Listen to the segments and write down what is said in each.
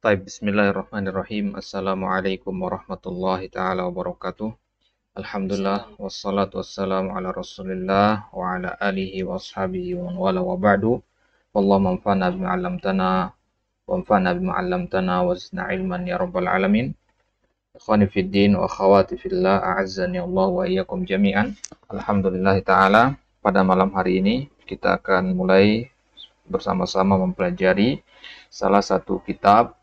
Taib, bismillahirrahmanirrahim. Assalamualaikum warahmatullahi ta'ala wabarakatuh. Alhamdulillah, wassalatu wassalamu ala rasulillah wa ala alihi wa ashabihi wa man wala wa ba'du. Wallahu manfa'na bima 'allamtana wa anfa'na bima 'allamtana wa zidna ilman ya rabbal alamin. Ikhwani fid din wa akhawati fillah, a'azzani Allah wa iyyakum jami'an. Alhamdulillah ta'ala, pada malam hari ini kita akan mulai bersama-sama mempelajari salah satu kitab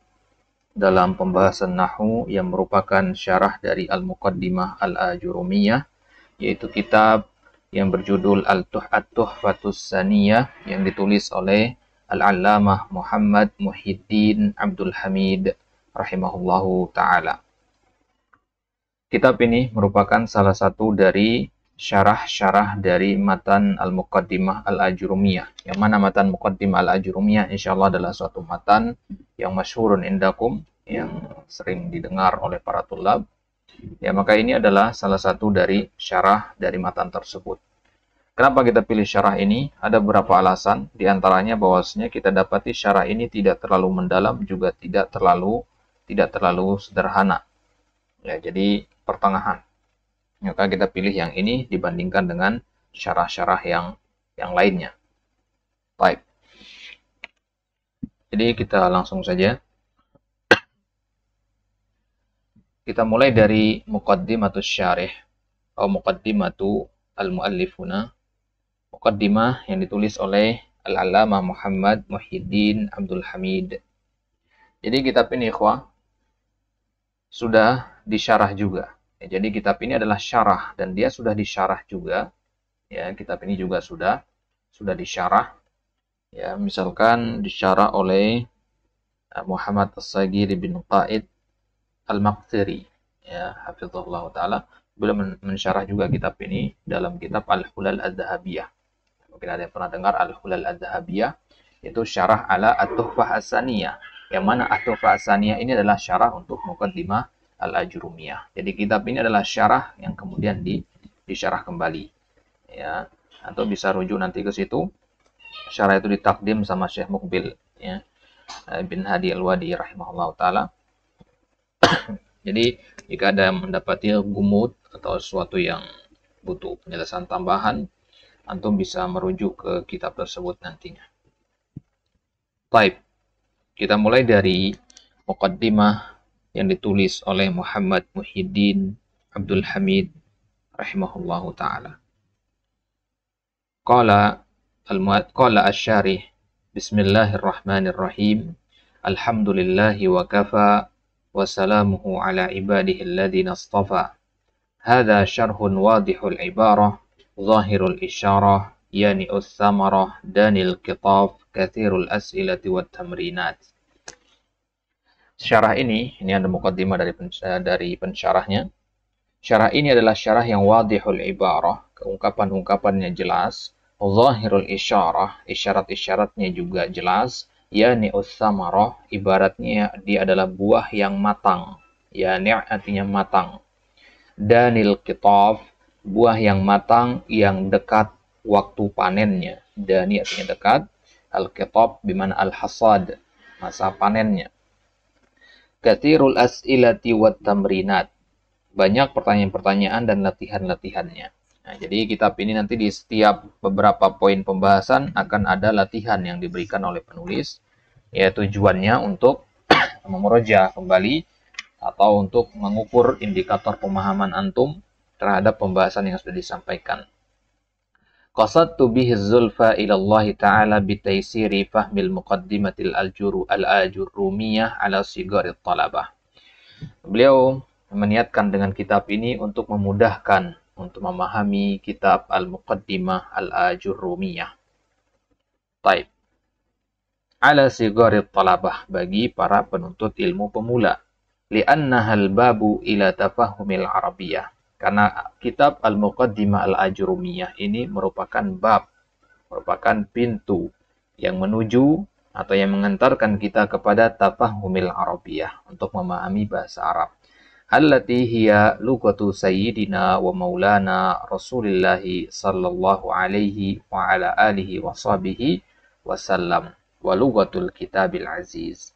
dalam pembahasan Nahwu yang merupakan syarah dari Al-Muqaddimah Al-Ajurumiyah, yaitu kitab yang berjudul Al-Tuhfatus Saniyah yang ditulis oleh Al-Allamah Muhammad Muhyiddin Abdul Hamid rahimahullahu ta'ala. Kitab ini merupakan salah satu dari syarah-syarah dari matan Al-Muqaddimah Al-Ajurumiyah. Yang mana matan Muqaddimah Al-Ajurumiyah insyaallah adalah suatu matan yang masyhurun indakum, yang sering didengar oleh para tulab. Ya, maka ini adalah salah satu dari syarah dari matan tersebut. Kenapa kita pilih syarah ini? Ada beberapa alasan. Di antaranya bahwasanya kita dapati syarah ini tidak terlalu mendalam, juga tidak terlalu sederhana. Ya, jadi pertengahan. Maka kita pilih yang ini dibandingkan dengan syarah-syarah yang lainnya. Baik. Jadi kita langsung saja. Kita mulai dari Muqaddimatus Syarih atau Muqaddimatu Al-Muallifuna. Muqaddimah yang ditulis oleh Al-Allamah Muhammad Muhyiddin Abdul Hamid. Jadi kitab ini ikhwah sudah disyarah juga. Ya, jadi kitab ini adalah syarah dan dia sudah disyarah juga. Ya, kitab ini juga sudah disyarah. Ya, misalkan disyarah oleh Muhammad As-Sagir bin Qaid Al-Maqthiri. Ya, hafizahullah taala. Beliau mensyarah juga kitab ini dalam kitab Al-Hulal Az-Zahabiyah. Mungkin ada yang pernah dengar Al-Hulal Az-Zahabiyah, itu syarah ala At-Tuhfah As-Saniyah. Yang mana At-Tuhfah As-Saniyah ini adalah syarah untuk Muqaddimah Al-Ajurumiyah. Jadi kitab ini adalah syarah yang kemudian disyarah kembali. Ya, atau bisa rujuk nanti ke situ. Syarah itu ditakdim sama Syekh Muqbil, ya, bin Hadi Al-Wadi rahimahullah taala. Jadi jika ada mendapati gumut atau sesuatu yang butuh penjelasan tambahan, antum bisa merujuk ke kitab tersebut nantinya. Baik, kita mulai dari Muqaddimah yang ditulis oleh Muhammad Muhyiddin Abdul Hamid rahimahullahu taala. Qala asy-syarih, Bismillahirrahmanirrahim. Alhamdulillahi wa kafa wa salamuhu ala ibadihi alladhina istafa. Hadha syarhun wadihul ibarah, zahirul isyarah, yani'us thamarah, danil qitaf, kathirul as'ilati wat tamrinat. Syarah ini ada muqaddimah dari pensyarahnya. Syarah ini adalah syarah yang wadihul ibarah, ungkapan-ungkapannya jelas, zahirul isyarah, isyarat-isyaratnya juga jelas, yani us-samarah, ibaratnya dia adalah buah yang matang, yani artinya matang. Danil qitaf, buah yang matang yang dekat waktu panennya. Dani artinya dekat, al-qitaf bimana al-hasad, masa panennya. Katsirul as'ilati wat tamrinat. Banyak pertanyaan-pertanyaan dan latihan-latihannya. Nah, jadi kitab ini nanti di setiap beberapa poin pembahasan akan ada latihan yang diberikan oleh penulis, ya, tujuannya untuk memurojaah kembali atau untuk mengukur indikator pemahaman antum terhadap pembahasan yang sudah disampaikan. Qasadtu bihi zulfa ila Allah Ta'ala bitaysiri fahmil muqaddimatil al-ajurumiyah ala sigarit talabah. Beliau meniatkan dengan kitab ini untuk memudahkan untuk memahami kitab Al-Muqaddimah Al-Ajurumiyah. Taib. Ala sigarit talabah, bagi para penuntut ilmu pemula. Li'annaha al-babu ila tafahumil arabiyah. Karena kitab Al-Muqaddimah Al-Ajurumiyah ini merupakan bab, merupakan pintu yang menuju atau yang mengantarkan kita kepada tafahumil arabiyah, untuk memahami bahasa Arab. Allati hiya lughatu sayyidina wa maulana Rasulillah sallallahu alaihi wa ala alihi wa sahbihi wasallam wa lughatul kitabil aziz.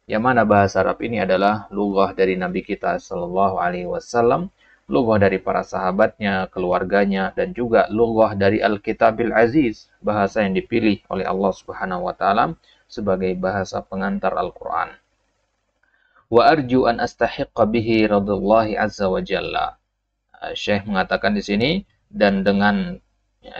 Yang mana bahasa Arab ini adalah lughah dari Nabi kita Shallallahu Alaihi Wasallam, lughah dari para sahabatnya, keluarganya, dan juga lughah dari Al-Kitabil Aziz, bahasa yang dipilih oleh Allah Subhanahu Wa Taala sebagai bahasa pengantar Al-Quran. Wa arju an astahiqqa bihi radhiallahu azza wa jalla. Syekh mengatakan di sini, dan dengan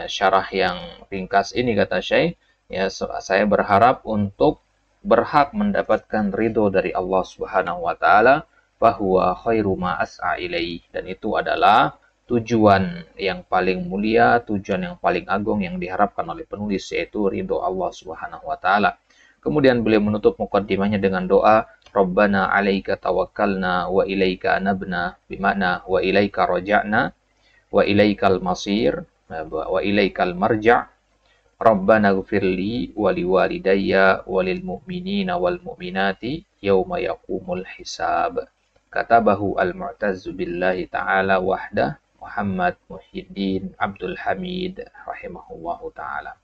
syarah yang ringkas ini kata Syekh, ya saya berharap untuk berhak mendapatkan ridho dari Allah Subhanahu wa taala, bahwa khairu ma as'a ilaih, dan itu adalah tujuan yang paling mulia, tujuan yang paling agung yang diharapkan oleh penulis, yaitu ridho Allah Subhanahu wa taala. Kemudian beliau menutup mukaddimahnya dengan doa, Rabbana 'alaika tawakkalna wa ilaika anabna, bimana wa ilaika raja'na wa ilaikal masir wa ilaikal marja'. Rabbana ighfirli wa liwalidayya wa lil mu'minina wal mu'minati yauma yaqumul hisab. Katabahu al-Mu'tazzu billahi ta'ala wahdah, Muhammad Muhyiddin Abdul Hamid rahimahullahu ta'ala.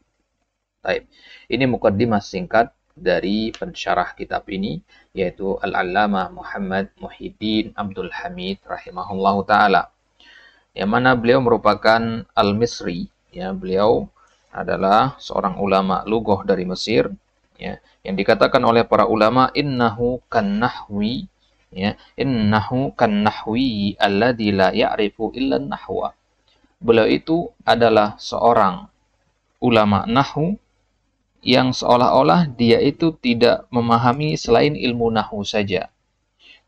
Baik, ini mukaddimah singkat dari pensyarah kitab ini, yaitu Al-Allamah Muhammad Muhyiddin Abdul Hamid rahimahullahu ta'ala, yang mana beliau merupakan Al-Misri, ya, beliau adalah seorang ulama lughah dari Mesir, ya, yang dikatakan oleh para ulama innahu kan nahwi, ya, innahu kan nahwi alladzi la ya'rifu illa nahwa. Beliau itu adalah seorang ulama nahwu yang seolah-olah dia itu tidak memahami selain ilmu nahwu saja.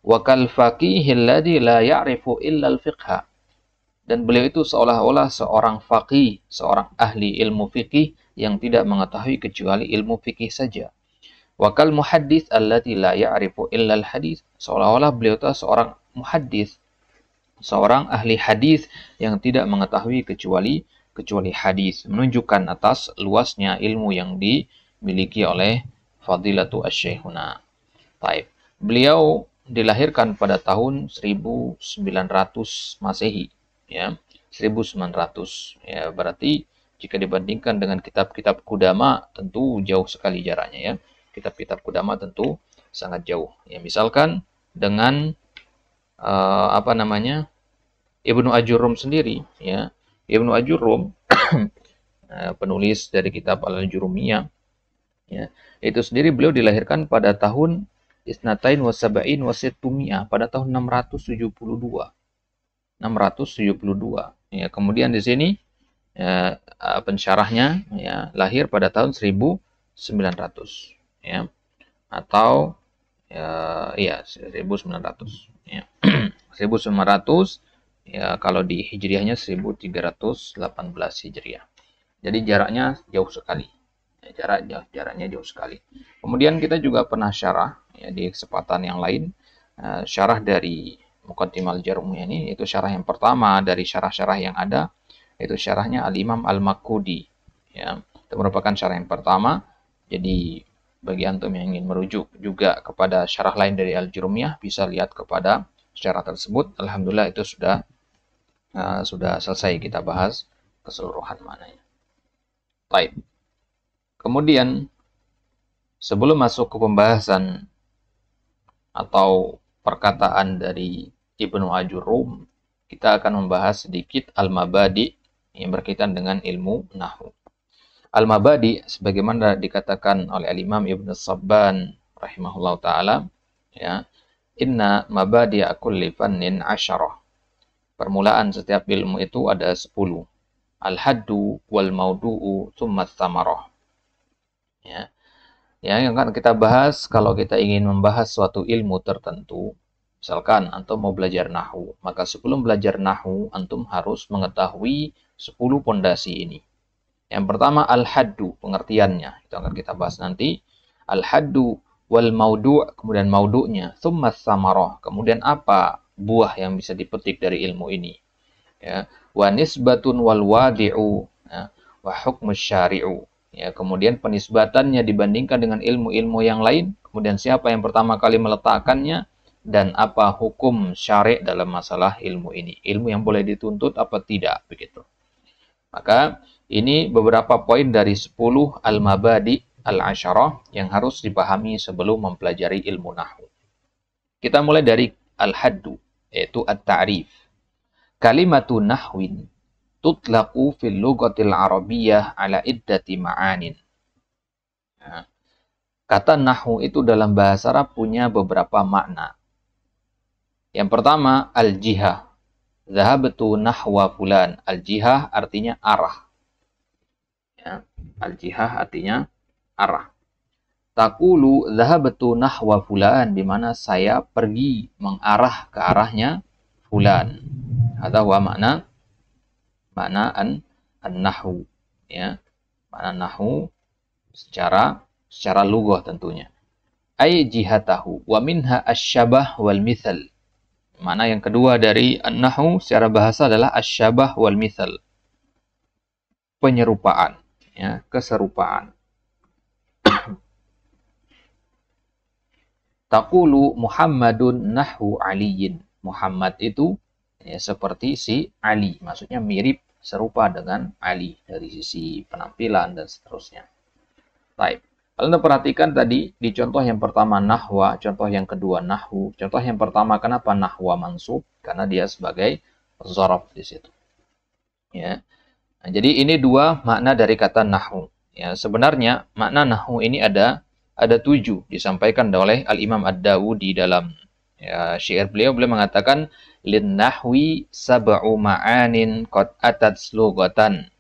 Wa kal faqihil ladzi la ya'rifu illa al-fiqha. Dan beliau itu seolah-olah seorang faqih, seorang ahli ilmu fikih yang tidak mengetahui kecuali ilmu fikih saja. Wa kal muhaddits alladzi la ya'rifu illa al-hadits. Seolah-olah beliau itu seorang muhaddits, seorang ahli hadis yang tidak mengetahui kecuali hadis, menunjukkan atas luasnya ilmu yang dimiliki oleh Fadilatu Asy-Syekhuna. Baik. Beliau dilahirkan pada tahun 1900 Masehi, ya. 1900, ya, berarti jika dibandingkan dengan kitab-kitab Qudama tentu jauh sekali jaraknya, ya. Kitab-kitab Qudama tentu sangat jauh. Ya, misalkan dengan Ibnu Ajurum sendiri, ya. Ibnu Ajurum penulis dari kitab Al-Jurumiyah, ya, itu sendiri beliau dilahirkan pada tahun Isnatain wa Sab'in wa Sittumiyah, pada tahun 672. Ya, kemudian di sini ya, pensyarahnya, ya, lahir pada tahun 1900, ya, atau ya 1900, ya. 1900, ya, kalau di Hijriahnya 1318 Hijriah. Jadi jaraknya jauh sekali. Ya, jaraknya jauh sekali. Kemudian kita juga pernah syarah, ya, di kesempatan yang lain, syarah dari Muqaddimah Al-Jarumiyah ini, itu syarah yang pertama dari syarah-syarah yang ada, itu syarahnya Al-Imam Al-Makudi, ya. Itu merupakan syarah yang pertama. Jadi bagi antum yang ingin merujuk juga kepada syarah lain dari Al-Jurumiyah, bisa lihat kepada syarah tersebut. Alhamdulillah itu sudah selesai kita bahas keseluruhan maknanya. Baik. Kemudian sebelum masuk ke pembahasan atau perkataan dari Ibnu Ajurum, kita akan membahas sedikit al-mabadi yang berkaitan dengan ilmu nahwu. Al-mabadi sebagaimana dikatakan oleh Al-Imam Ibnu Sabban rahimahullah taala, ya, inna mabadi'a kulli fannin 10. Permulaan setiap ilmu itu ada 10. Al-haddu wal maudu'u tsumma tsamarah. Ya. Ya, yang akan kita bahas kalau kita ingin membahas suatu ilmu tertentu. Misalkan antum mau belajar nahwu, maka sebelum belajar nahwu antum harus mengetahui 10 pondasi ini. Yang pertama al-haddu, pengertiannya. Itu akan kita bahas nanti. Al-haddu wal maudu', kemudian maudu'nya, tsumma tsamarah. Kemudian apa buah yang bisa dipetik dari ilmu ini, ya. Wa nisbatun wal wadi'u, ya, wa hukmus syari'u, ya. Kemudian penisbatannya dibandingkan dengan ilmu-ilmu yang lain, kemudian siapa yang pertama kali meletakkannya, dan apa hukum syari' dalam masalah ilmu ini, ilmu yang boleh dituntut apa tidak, begitu. Maka ini beberapa poin dari 10 al-mabadi al-asyarah yang harus dipahami sebelum mempelajari ilmu nahwu. Kita mulai dari al-haddu, yaitu at-ta'rif. Kalimatu nahwin tutlaqu fil lughatil arabiyyah ala iddati ma'anin. Nah, kata nahwu itu dalam bahasa Arab punya beberapa makna. Yang pertama, al-jihah. Zahabtu nahwa fulan. Al-jihah artinya arah. Ya, al-jihah artinya arah. Taqulu zahabtu nahwa fulan, di mana saya pergi mengarah ke arahnya fulan. Hadza huwa makna an-nahwu, ya. Makna nahwu secara lughah tentunya. Ay jihatahu wa minha asy-syabah wal mithal. Makna yang kedua dari an-nahwu secara bahasa adalah asy-syabah wal mithal. Penyerupaan, ya, keserupaan. Taqulu Muhammadun nahwu Aliyin. Muhammad itu ya, seperti si Ali, maksudnya mirip, serupa dengan Ali dari sisi penampilan dan seterusnya. Baik. Kalau Anda perhatikan tadi di contoh yang pertama nahwa, contoh yang kedua nahwu. Contoh yang pertama kenapa nahwa mansub? Karena dia sebagai zaraf di situ. Ya. Nah, jadi ini dua makna dari kata nahwu. Ya, sebenarnya makna nahwu ini ada 7 disampaikan oleh Al-Imam Ad-Dawudi dalam ya, syair beliau mengatakan lin nahwi sab'u ma'anin qad atat lughatan.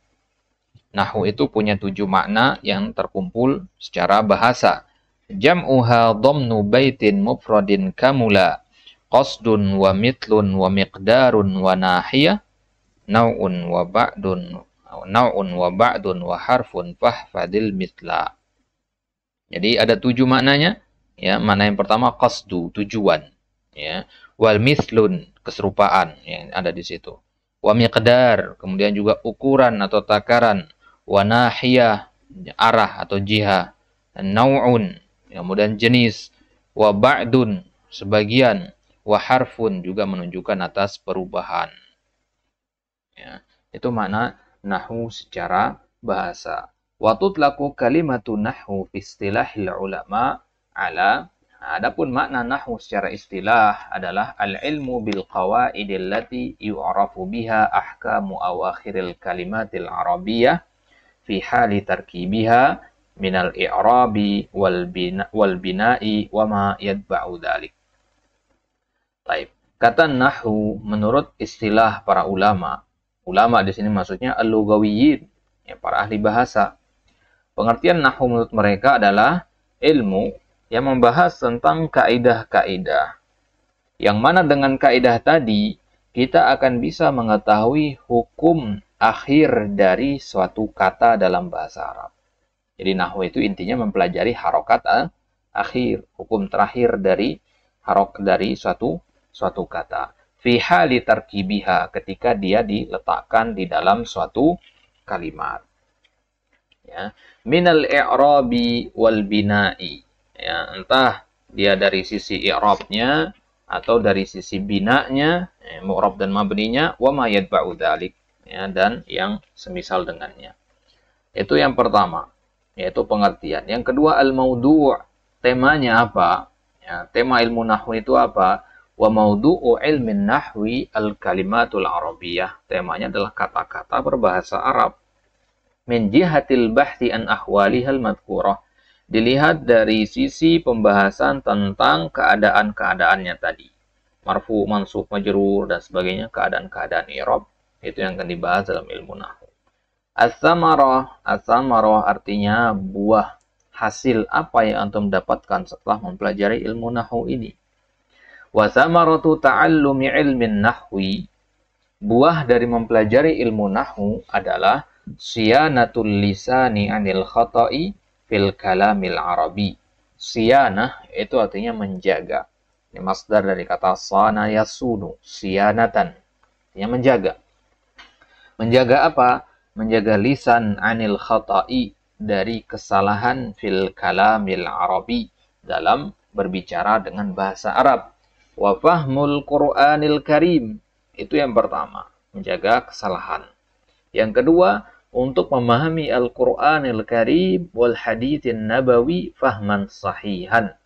Nahwu itu punya 7 makna yang terkumpul secara bahasa. Jam'uha dhamnu baitin mufradin kamula qasdun wa mitlun wa miqdarun wa nahiyah naw'un wa ba'dun wa harfun fahfadil mitla. Jadi ada 7 maknanya. Ya, makna yang pertama qasdu, tujuan, ya. Wal mithlun, keserupaan yang ada di situ. Wa miqdar, kemudian juga ukuran atau takaran. Wa nahiyah, arah atau jihah. Nau'un, kemudian jenis. Wa ba'dun, sebagian. Wa harfun, juga menunjukkan atas perubahan. Ya, itu makna nahwu secara bahasa. Wa tutlaqu kalimatu nahwu fi istilahil ulama ala. Adapun makna nahwu secara istilah adalah al-ilmu bil qawaidil lati yu'rafu biha ahkamu awakhiril kalimatil arabiyyah fi hali tarkibiha minal i'rabi wal bina'i wa ma yatba'u dzalik. Baik. Kata nahwu menurut istilah para ulama. Ulama di sini maksudnya al-lughawiyyin, ya, para ahli bahasa. Pengertian nahwu menurut mereka adalah ilmu yang membahas tentang kaidah-kaidah. Yang mana dengan kaidah tadi kita akan bisa mengetahui hukum akhir dari suatu kata dalam bahasa Arab. Jadi nahwu itu intinya mempelajari harokat akhir, hukum terakhir dari suatu kata. Fi hali tarkibiha, ketika dia diletakkan di dalam suatu kalimat. Ya, minal i'rabi wal bina'i. Ya, entah dia dari sisi i'rabnya atau dari sisi binanya, mu'rab dan mabninya, wa ma yatba'u dzalik, ya, dan yang semisal dengannya. Itu yang pertama, yaitu pengertian. Yang kedua al-maudu', temanya apa? Ya, tema ilmu nahwu itu apa? Wa maudu'u ilmin nahwi al-kalimatul arabiyyah. Temanya adalah kata-kata berbahasa Arab. Min jihatil bahthi an ahwalihal madhkurah. Dilihat dari sisi pembahasan tentang keadaan-keadaannya tadi. Marfu, mansub, majrur, dan sebagainya, keadaan-keadaan i'rab. Itu yang akan dibahas dalam ilmu nahwu. As-samarah artinya buah, hasil apa yang antum dapatkan setelah mempelajari ilmu nahwu ini. Wa samaratu ta'allumi ilmin nahwi. Buah dari mempelajari ilmu nahwu adalah siyanatul lisani anil khata'i fil kalamil arabi. Siyanah itu artinya menjaga. Ini masdar dari kata sana yasunu, siyanatan. Artinya menjaga. Menjaga apa? Menjaga lisan anil khata'i, dari kesalahan fil kalamil arabi, dalam berbicara dengan bahasa Arab. Wa fahmul Qur'anil Karim. Itu yang pertama, menjaga kesalahan. Yang kedua, untuk memahami Al-Qur'anil Karim wal haditsin nabawi fahman sahihan,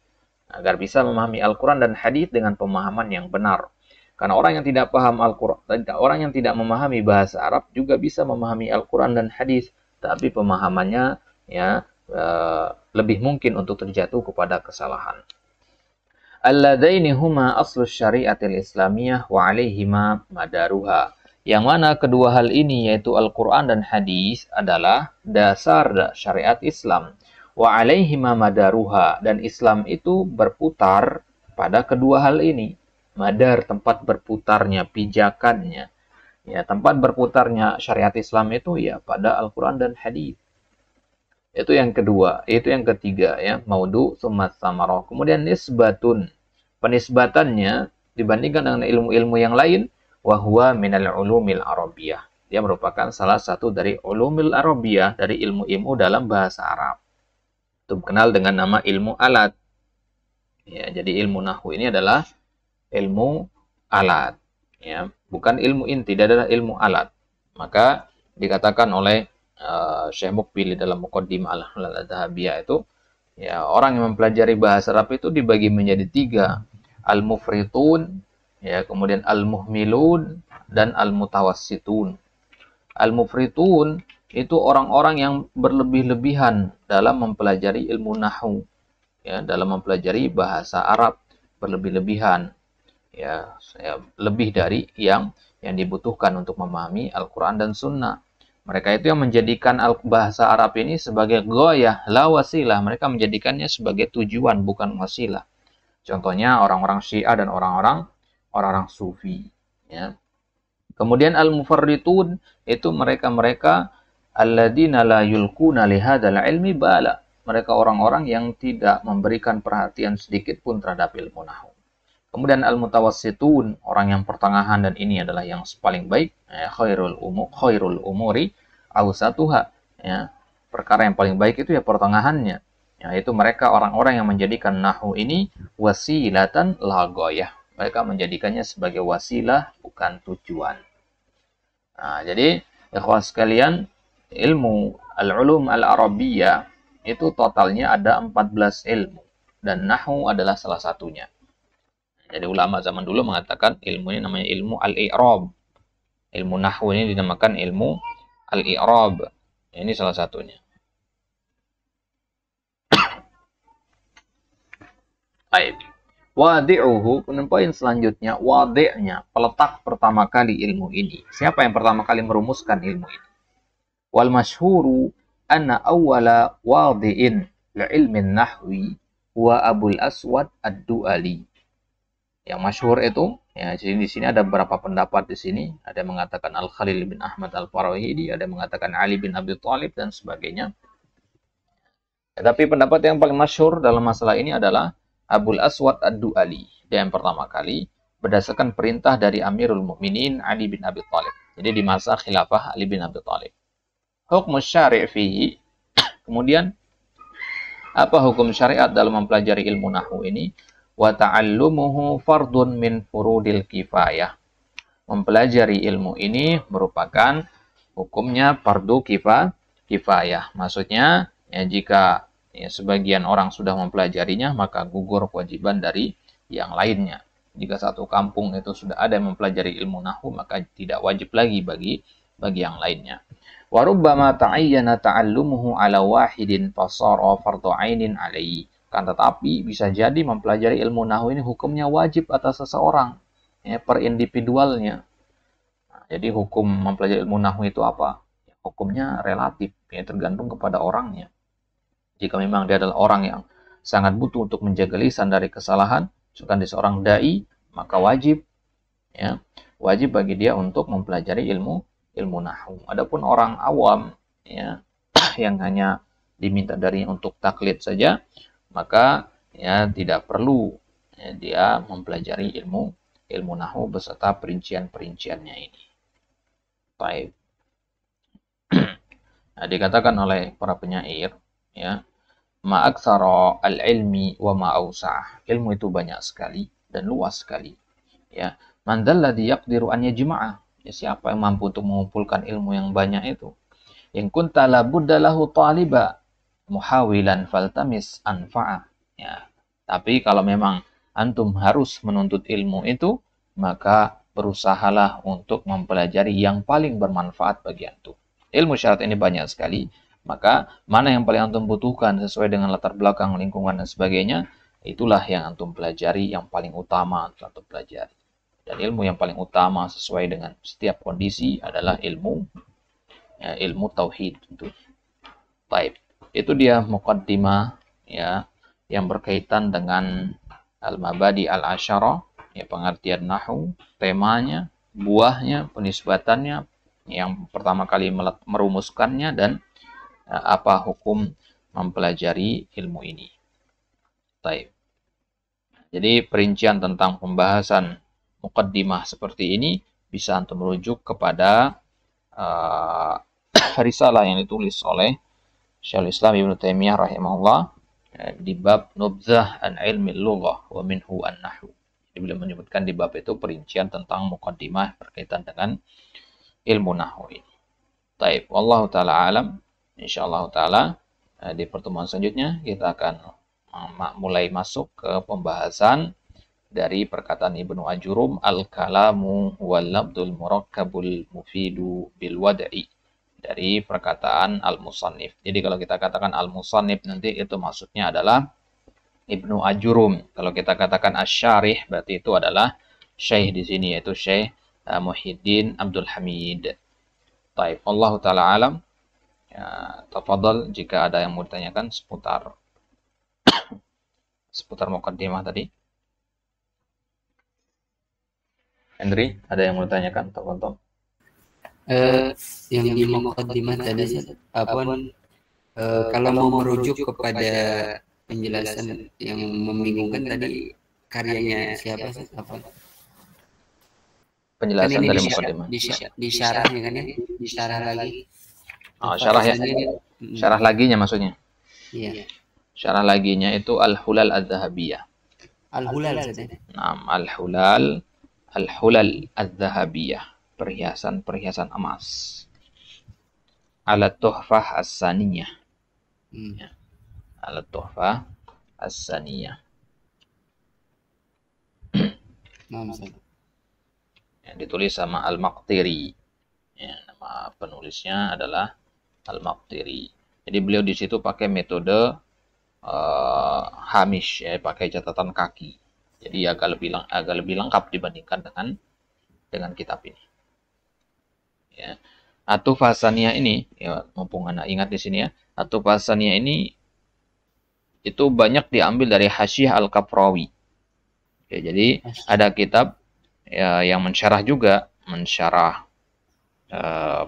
agar bisa memahami Al-Quran dan hadis dengan pemahaman yang benar. Karena orang yang tidak paham Al-Quran, orang yang tidak memahami bahasa Arab juga bisa memahami Al-Quran dan hadis, tapi pemahamannya ya lebih mungkin untuk terjatuh kepada kesalahan. Alladaini huma aslu syariatil islamiyah wa alaihima madaruha. Yang mana kedua hal ini yaitu Al-Quran dan hadis adalah dasar syariat Islam. Wa alaihima madaruha, dan Islam itu berputar pada kedua hal ini. Madar, tempat berputarnya, pijakannya. Ya, tempat berputarnya syariat Islam itu ya pada Al-Quran dan hadis. Itu yang kedua. Itu yang ketiga ya, maudu summa samarah. Kemudian nisbatun. Penisbatannya dibandingkan dengan ilmu-ilmu yang lain, wahwa minal ulumil arabiyah. Dia merupakan salah satu dari ulumil arabiyah, dari ilmu-ilmu dalam bahasa Arab. Itu dikenal dengan nama ilmu alat. Ya, jadi ilmu nahwu ini adalah ilmu alat. Ya, bukan ilmu inti, dia adalah ilmu alat. Maka dikatakan oleh Syekh Mukbil dalam Muqaddimah Al-Dhahabiyah itu, ya, orang yang mempelajari bahasa Arab itu dibagi menjadi tiga. Al-mufritun, ya, kemudian al-muhmilun, dan al-mutawassitun. Al-mufritun itu orang-orang yang berlebih-lebihan dalam mempelajari ilmu nahwu, ya, dalam mempelajari bahasa Arab, berlebih-lebihan, ya, lebih dari yang dibutuhkan untuk memahami Al-Quran dan Sunnah. Mereka itu yang menjadikan bahasa Arab ini sebagai ghayah, la wasilah. Mereka menjadikannya sebagai tujuan, bukan wasilah. Contohnya orang-orang Syiah dan orang-orang Sufi. Ya. Kemudian al-mufarritun itu mereka-mereka alladzina la yulquna lihadzal ilmi bala. Mereka orang-orang yang tidak memberikan perhatian sedikit pun terhadap ilmu nahwu. Kemudian al-mutawassitun, orang yang pertengahan, dan ini adalah yang paling baik, khairul umuri awsatuha. Ya, perkara yang paling baik itu ya pertengahannya. Yaitu mereka orang-orang yang menjadikan nahwu ini wasilatan la ghayah. Mereka menjadikannya sebagai wasilah, bukan tujuan. Nah, jadi ikhwan sekalian, ilmu al-ulum al-arabiyyah itu totalnya ada 14 ilmu, dan nahwu adalah salah satunya. Jadi ulama zaman dulu mengatakan ilmu ini namanya ilmu al-i'rab. Ilmu nahwu ini dinamakan ilmu al-i'rab. Ini salah satunya. Baik. Wadi'uhu, poin selanjutnya, wadi'nya, peletak pertama kali ilmu ini. Siapa yang pertama kali merumuskan ilmu ini? Wal masyhuru anna awwala wadi'in li'ilmin nahwi wa Abul Aswad ad-Du'ali. Yang masyhur itu, ya, di sini ada beberapa pendapat di sini. Ada yang mengatakan Al-Khalil bin Ahmad Al-Farahidi, ada yang mengatakan Ali bin Abi Thalib, dan sebagainya. Tapi pendapat yang paling masyhur dalam masalah ini adalah Abul Aswad ad-Du'ali. Dia yang pertama kali berdasarkan perintah dari Amirul Mukminin Ali bin Abi Thalib. Jadi di masa khilafah Ali bin Abi Thalib. Hukum syari' fihi. Kemudian apa hukum syariat dalam mempelajari ilmu nahwu ini? Wa ta'allumuhu fardun min furudil kifayah. Mempelajari ilmu ini merupakan hukumnya fardu kifayah. Maksudnya, ya, jika sebagian orang sudah mempelajarinya, maka gugur kewajiban dari yang lainnya. Jika satu kampung itu sudah ada yang mempelajari ilmu nahwu, maka tidak wajib lagi bagi yang lainnya. Wa rubbama ta'ayyana ta'allumuhu ala wahidin fasara fardhu 'ainin 'alaihi. Kan tetapi bisa jadi mempelajari ilmu nahwu ini hukumnya wajib atas seseorang, ya, per individualnya. Nah, jadi hukum mempelajari ilmu nahwu itu apa? Hukumnya relatif, ya, tergantung kepada orangnya. Jika memang dia adalah orang yang sangat butuh untuk menjaga lisan dari kesalahan, misalkan dia seorang dai, maka wajib, ya, wajib bagi dia untuk mempelajari ilmu nahwu. Adapun orang awam, ya, yang hanya diminta darinya untuk taklid saja, maka ya tidak perlu, ya, dia mempelajari ilmu nahwu beserta perincian-perinciannya ini. Baik. Nah, dikatakan oleh para penyair, ya, ma'aksara al-ilmi wa ma'ausah. Ilmu itu banyak sekali dan luas sekali. Ya, man dzalladzi yaqdiru an yajma'a. Ya, siapa yang mampu untuk mengumpulkan ilmu yang banyak itu? In kunta la budda lahu taliba muhawilan faltamis anfa'a. Ya. Tapi kalau memang antum harus menuntut ilmu itu, maka berusahalah untuk mempelajari yang paling bermanfaat bagi antum. Ilmu syarat ini banyak sekali, maka mana yang paling antum butuhkan sesuai dengan latar belakang, lingkungan, dan sebagainya, itulah yang antum pelajari, yang paling utama antum pelajari. Dan ilmu yang paling utama sesuai dengan setiap kondisi adalah ilmu tauhid. Baik, itu dia muqaddimah ya yang berkaitan dengan al-mabadi al-asyarah, ya pengertian nahwu, temanya, buahnya, penisbatannya, yang pertama kali merumuskannya, dan apa hukum mempelajari ilmu ini. Baik. Jadi perincian tentang pembahasan muqaddimah seperti ini bisa antum merujuk kepada risalah yang ditulis oleh Syekhul Islam Ibnu Taimiyah rahimahullah di bab Nubzah an Ilmi Lughah wa minhu an-Nahwu. Jadi beliau menyebutkan di bab itu perincian tentang muqaddimah berkaitan dengan ilmu nahwu ini. Taib, wallahu taala alam. Insyaallah taala di pertemuan selanjutnya kita akan mulai masuk ke pembahasan dari perkataan Ibnu Ajurum, al-kalamu wal labdul murakkabul mufidu bil wada'i, dari perkataan al-musannif. Jadi kalau kita katakan al-musannif nanti itu maksudnya adalah Ibnu Ajurum. Kalau kita katakan asy-syarih berarti itu adalah syekh di sini, yaitu Syekh Muhyiddin Abdul Hamid. Baik, Allah taala alam. Ya, tafadhal jika ada yang mau ditanyakan seputar muqaddimah tadi. Henry, ada yang mau ditanyakan? Tafadhal. Yang di muqaddimah tadi kalau mau merujuk kepada penjelasan yang membingungkan tadi, karyanya siapa sih? Penjelasan dari muqaddimah. Di syarahnya kan ya? Di syarah lagi. Oh, syarah ya. Syarah laginya maksudnya. Iya. Syarah laginya itu Al-Hulal Az-Zahabiyah. Al-Hulal saja. Nah, Al-Hulal Az-Zahabiyah, perhiasan emas. Al-Tuhfah As-Saniyah. Ya. Al-Tuhfah As-Saniyah. Yang ditulis sama Al-Maqtiri. Ya, nama penulisnya adalah Al-Maqtiri. Jadi beliau di situ pakai metode hamish, ya, pakai catatan kaki. Jadi agak lebih lengkap dibandingkan dengan kitab ini. Ya. At-Tuhfah As-Saniyah ini, ya, mumpung Anda ingat di sini ya, At-Tuhfah As-Saniyah ini itu banyak diambil dari Hasyiah Al-Kafrawi. Ya, jadi ada kitab ya, yang mensyarah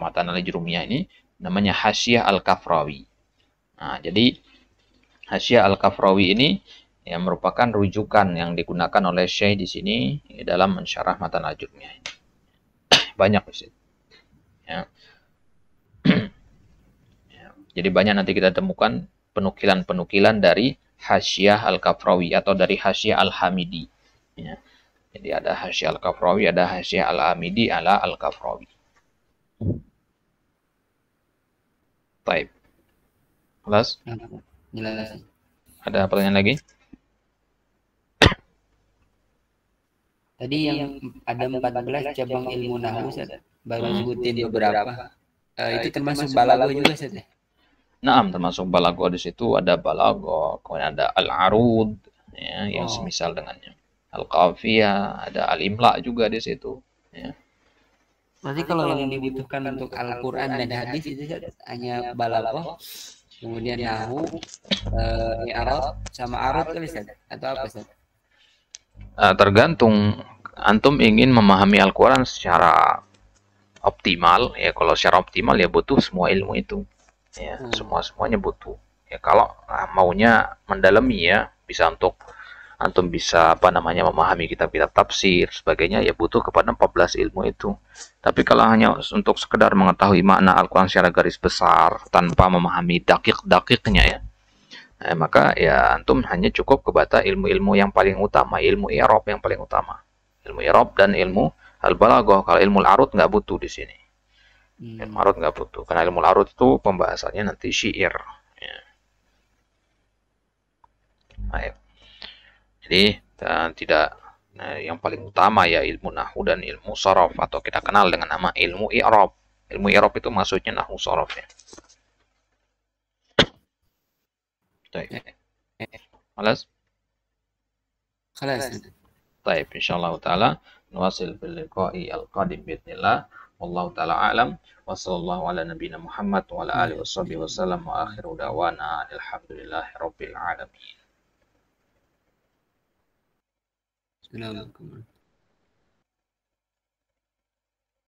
Matan al-Ajrumiyah ini, namanya Hasyiah Al-Kafrawi. Nah, jadi Hasyiah Al-Kafrawi ini yang merupakan rujukan yang digunakan oleh Syekh di sini dalam mensyarah Matan al-Ajrumiyah ini. Banyak di situ. Ya. Jadi banyak nanti kita temukan penukilan-penukilan dari Hasyiah Al-Kafrawi atau dari Hasyiah Al-Hamidi. Ya. Jadi ada Hasyiah Al-Kafrawi, ada Hasyiah Al-Hamidi ala Al-Kafrawi. Baik. Jelas? Jelas. Ada pertanyaan lagi? Tadi yang ada 14 cabang ilmu nahwu, baru sebutin beberapa. Itu termasuk balaghah juga, Ustaz? Naam, termasuk balaghah. Di situ ada balaghah, kemudian ada al-arud, ya, yang semisal dengannya. Al-qafiyah, ada al-imla juga di situ, ya. Berarti kalau yang dibutuhkan untuk Al-Qur'an dan hadis itu hanya balaghah, kemudian nahwu, i'rab sama arud kali, Ustaz? Atau apa, Ustaz? Tergantung antum ingin memahami Al-Quran secara optimal, ya kalau secara optimal ya butuh semua ilmu itu, ya semuanya butuh. Ya kalau maunya mendalami ya bisa untuk antum bisa memahami kitab-kitab tafsir sebagainya, ya butuh kepada 14 ilmu itu. Tapi kalau hanya untuk sekedar mengetahui makna Al-Quran secara garis besar tanpa memahami dakik-dakiknya ya, maka ya antum hanya cukup kepada ilmu-ilmu yang paling utama, ilmu i'rab yang paling utama, ilmu i'rab dan ilmu al-balaghah. Kalau ilmu al-arud nggak butuh di sini. Ilmu arut nggak butuh, karena ilmu arut itu pembahasannya nanti syair. Ya. Baik. Jadi tidak, yang paling utama ya ilmu nahu dan ilmu sorof, atau kita kenal dengan nama ilmu i'rab. Ilmu i'rab itu maksudnya nahu sorof ya. Baik. خلاص خلاص. طيب إن شاء الله تعالى نواصل في اللقاء القادم بإذن الله والله تعالى أعلم وصلى الله على نبينا محمد وعلى آله وصحبه وسلم وآخر دعوانا الحمد لله رب العالمين. السلام عليكم.